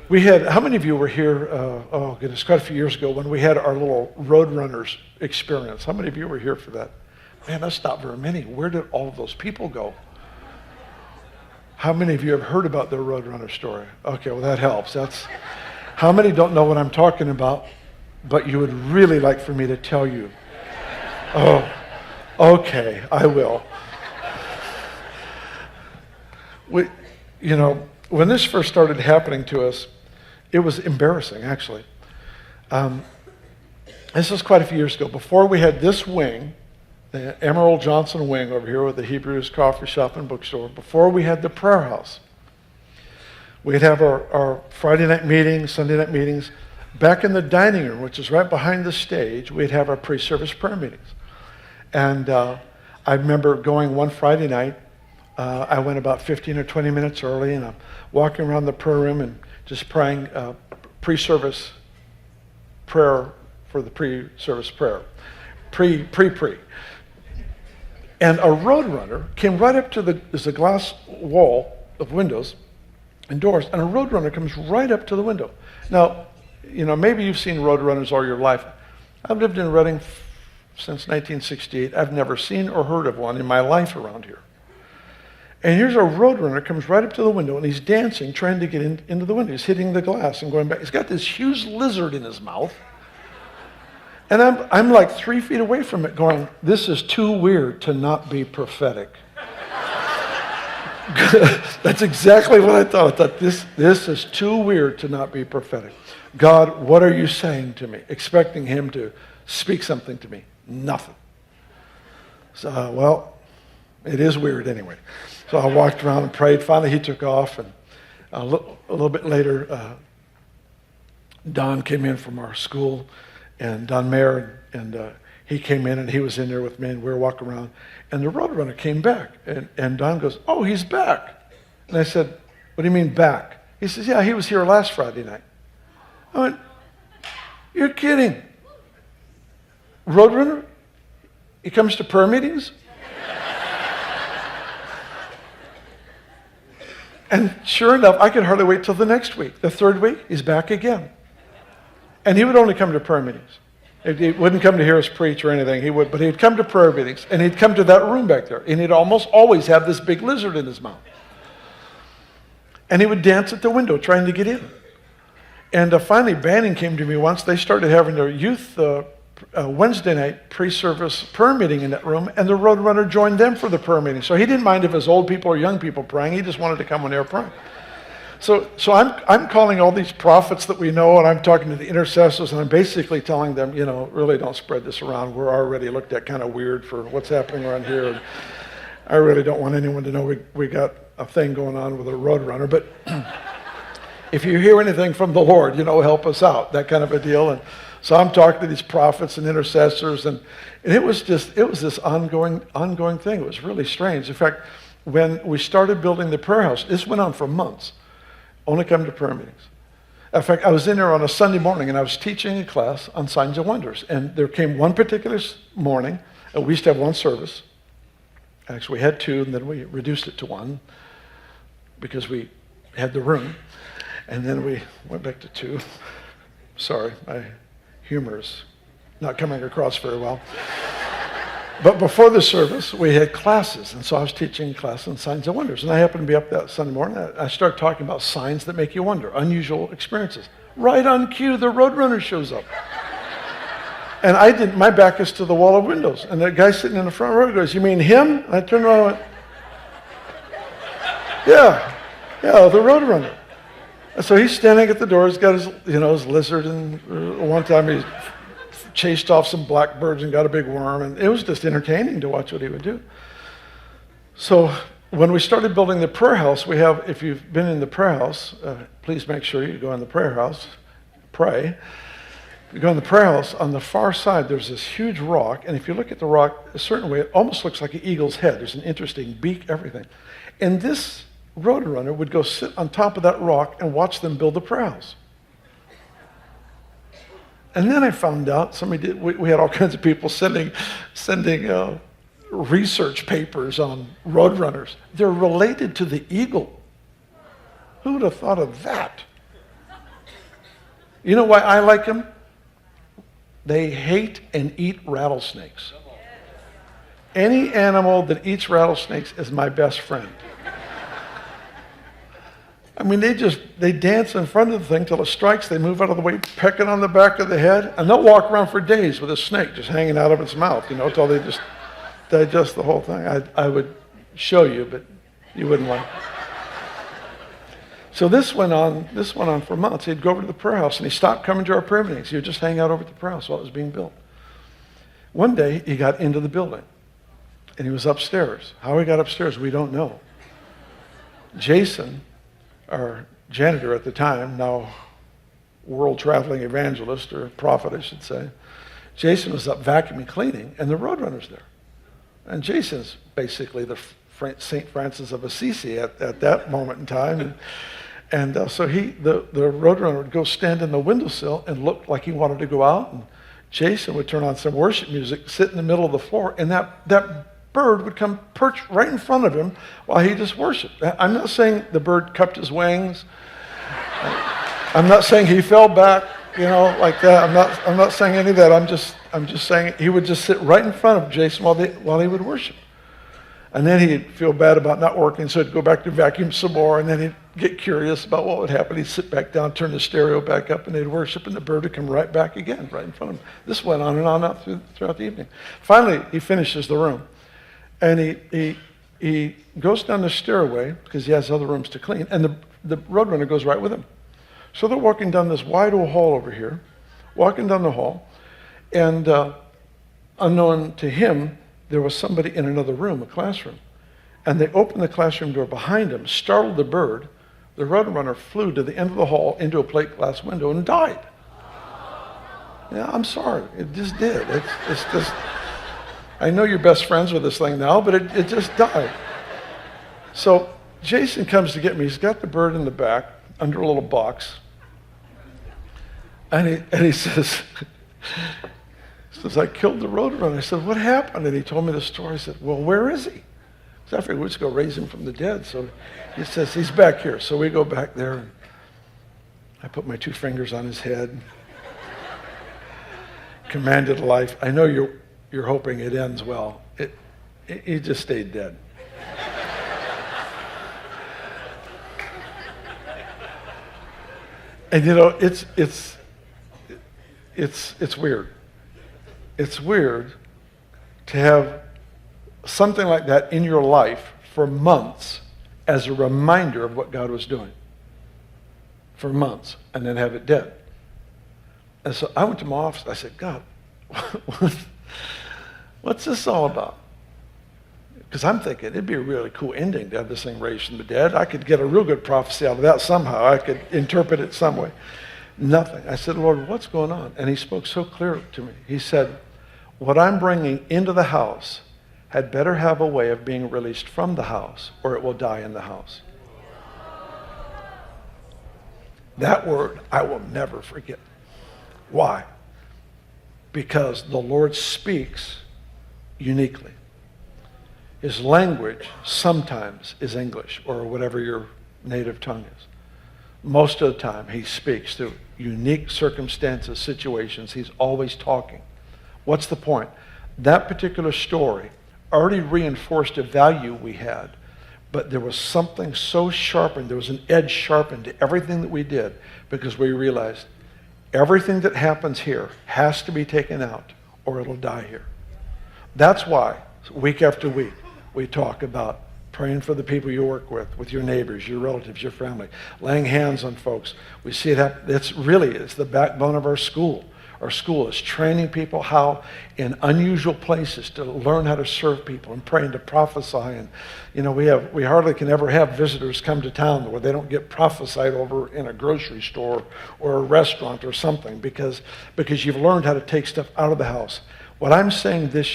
We had, how many of you were here, oh goodness, quite a few years ago when we had our little Roadrunners experience? How many of you were here for that? Man, that's not very many. Where did all of those people go? How many of you have heard about the Roadrunner story? Okay, well that helps. How many don't know what I'm talking about, but you would really like for me to tell you? Oh, okay, I will. When this first started happening to us, it was embarrassing, actually. This was quite a few years ago. Before we had this wing, the Emerald Johnson wing over here with the Hebrews coffee shop and bookstore, before we had the prayer house, we'd have our Friday night meetings, Sunday night meetings. Back in the dining room, which is right behind the stage, we'd have our pre-service prayer meetings. And I remember going one Friday night. I went about 15 or 20 minutes early, and I'm walking around the prayer room and just praying pre-service prayer for the pre-service prayer. Pre. And a Roadrunner came right up to there's a glass wall of windows and doors, and a Roadrunner comes right up to the window. Now, maybe you've seen Roadrunners all your life. I've lived in Redding since 1968. I've never seen or heard of one in my life around here. And here's a Roadrunner comes right up to the window, and he's dancing, trying to get into the window. He's hitting the glass and going back. He's got this huge lizard in his mouth. And I'm like 3 feet away from it going, this is too weird to not be prophetic. That's exactly what I thought. I thought, this is too weird to not be prophetic. God, what are you saying to me? Expecting him to speak something to me. Nothing. So, well, it is weird anyway. So I walked around and prayed. Finally, he took off, and a little bit later, Don came in from our school, and Don Mayer, and he came in, and he was in there with me, and we were walking around, and the Roadrunner came back, and Don goes, oh, he's back. And I said, what do you mean back? He says, yeah, he was here last Friday night. I went, you're kidding. Roadrunner? He comes to prayer meetings? And sure enough, I could hardly wait till the next week. The third week, he's back again. And he would only come to prayer meetings. He wouldn't come to hear us preach or anything. But he'd come to prayer meetings, and he'd come to that room back there, and he'd almost always have this big lizard in his mouth. And he would dance at the window trying to get in. And finally, Banning came to me once. They started having their youth Wednesday night pre-service prayer meeting in that room, and the Roadrunner joined them for the prayer meeting. So he didn't mind if it was old people or young people praying. He just wanted to come when they were praying. So I'm calling all these prophets that we know, and I'm talking to the intercessors, and I'm basically telling them, really don't spread this around. We're already looked at kind of weird for what's happening around here. And I really don't want anyone to know we got a thing going on with a Roadrunner. But if you hear anything from the Lord, help us out, that kind of a deal. And so I'm talking to these prophets and intercessors, and it was this ongoing thing. It was really strange. In fact, when we started building the prayer house, this went on for months. Only come to prayer meetings. In fact, I was in there on a Sunday morning, and I was teaching a class on signs and wonders. And there came one particular morning, and we used to have one service. Actually, we had two, and then we reduced it to one because we had the room. And then we went back to two. Sorry, my humor is not coming across very well. But before the service, we had classes, and so I was teaching a class on signs and wonders. And I happened to be up that Sunday morning. I started talking about signs that make you wonder, unusual experiences. Right on cue, the Roadrunner shows up. And my back is to the wall of windows. And that guy sitting in the front row goes, you mean him? And I turned around and went, yeah, the Roadrunner. And so he's standing at the door. He's got his lizard, and one time he chased off some blackbirds and got a big worm, and it was just entertaining to watch what he would do. So when we started building the prayer house, if you've been in the prayer house, please make sure you go in the prayer house, pray. You go in the prayer house, on the far side, there's this huge rock, and if you look at the rock a certain way, it almost looks like an eagle's head. There's an interesting beak, everything. And this Roadrunner would go sit on top of that rock and watch them build the prayer house. And then I found out we had all kinds of people sending research papers on Roadrunners. They're related to the eagle. Who would have thought of that? You know why I like them? They hate and eat rattlesnakes. Any animal that eats rattlesnakes is my best friend. I mean, they dance in front of the thing till it strikes. They move out of the way, peck it on the back of the head, and they'll walk around for days with a snake just hanging out of its mouth, till they just digest the whole thing. I would show you, but you wouldn't like it. So this went on for months. He'd go over to the prayer house, and he stopped coming to our prayer meetings. He would just hang out over at the prayer house while it was being built. One day, he got into the building, and he was upstairs. How he got upstairs, we don't know. Jason, our janitor at the time, now world-traveling evangelist, or prophet, I should say, Jason was up vacuuming, cleaning, and the Roadrunner's there. And Jason's basically the St. Francis of Assisi at that moment in time. And so the Roadrunner would go stand in the windowsill and look like he wanted to go out. And Jason would turn on some worship music, sit in the middle of the floor, and that bird would come perch right in front of him while he just worshiped. I'm not saying the bird cupped his wings. I'm not saying he fell back, like that. I'm not saying any of that. I'm just saying he would just sit right in front of Jason while he would worship. And then he'd feel bad about not working, so he'd go back to vacuum some more, and then he'd get curious about what would happen. He'd sit back down, turn the stereo back up, and they'd worship, and the bird would come right back again, right in front of him. This went on and on throughout the evening. Finally, he finishes the room, and he goes down the stairway, because he has other rooms to clean, and the Roadrunner goes right with him. So they're walking down this wide old hall over here, walking down the hall, and unknown to him, there was somebody in another room, a classroom. And they opened the classroom door behind him, startled the bird. The Roadrunner flew to the end of the hall into a plate glass window and died. Yeah, I'm sorry. It just did. It's just, I know you're best friends with this thing now, but it just died. So Jason comes to get me. He's got the bird in the back under a little box. And he says, I killed the Roadrunner. I said, what happened? And he told me the story. I said, well, where is he? So I figured we'd just go raise him from the dead. So he says, he's back here. So we go back there, and I put my 2 fingers on his head, commanded life. I know you're hoping it ends well. He just stayed dead. And it's weird. It's weird to have something like that in your life for months as a reminder of what God was doing. For months, and then have it dead. And so I went to my office. I said, God, what's this all about? Because I'm thinking it'd be a really cool ending to have this thing raised from the dead. I could get a real good prophecy out of that somehow. I could interpret it some way. Nothing. I said, Lord, what's going on? And he spoke so clearly to me. He said, what I'm bringing into the house had better have a way of being released from the house, or it will die in the house. That word I will never forget. Why? Because the Lord speaks uniquely. His language sometimes is English, or whatever your native tongue is. Most of the time, he speaks through unique circumstances, situations. He's always talking. What's the point? That particular story already reinforced a value we had, but there was something so sharpened, there was an edge sharpened to everything that we did, because we realized everything that happens here has to be taken out, or it'll die here. That's why, week after week, we talk about praying for the people you work with your neighbors, your relatives, your family, laying hands on folks. We see it happen. It's the backbone of our school. Our school is training people how, in unusual places, to learn how to serve people and pray and to prophesy. And we hardly can ever have visitors come to town where they don't get prophesied over in a grocery store or a restaurant or something, because you've learned how to take stuff out of the house. What I'm saying this